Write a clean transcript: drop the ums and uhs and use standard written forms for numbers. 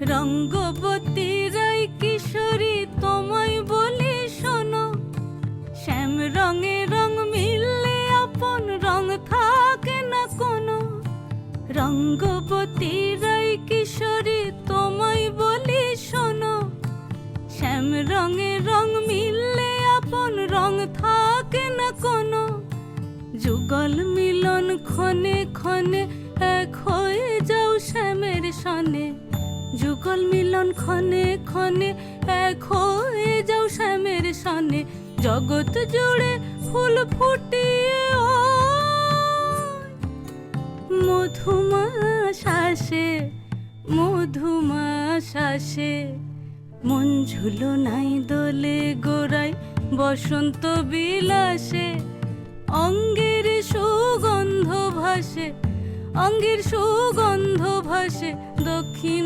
রঙ্গবতী রাই কিশোরী তোমায় বলি শোনো, শ্যাম রঙে রং মিললে আপন রং থাকে না কোনো। রঙ্গবতী রাই কিশোরী তোমায় বলি শোনো, শ্যাম রঙে রং মিললে আপন রং থাকে না কোনো। যুগল মিলন ক্ষণে ক্ষণে এক হয়ে যাও শ্যামের সনে, যুগল মিলন ক্ষণে ক্ষণে এক হয়ে যাও শ্যামের সনে। জগৎ জুড়ে ফুল ফুটিয়ে ও মধুমাস আসে, মধুমাস আসে। মন ঝুলো নাই দোলে গোড়ায় বসন্ত বিলাসে, অঙ্গের সুগন্ধ ভাসে, অঙ্গের সুগন্ধ ভাসে দক্ষিণ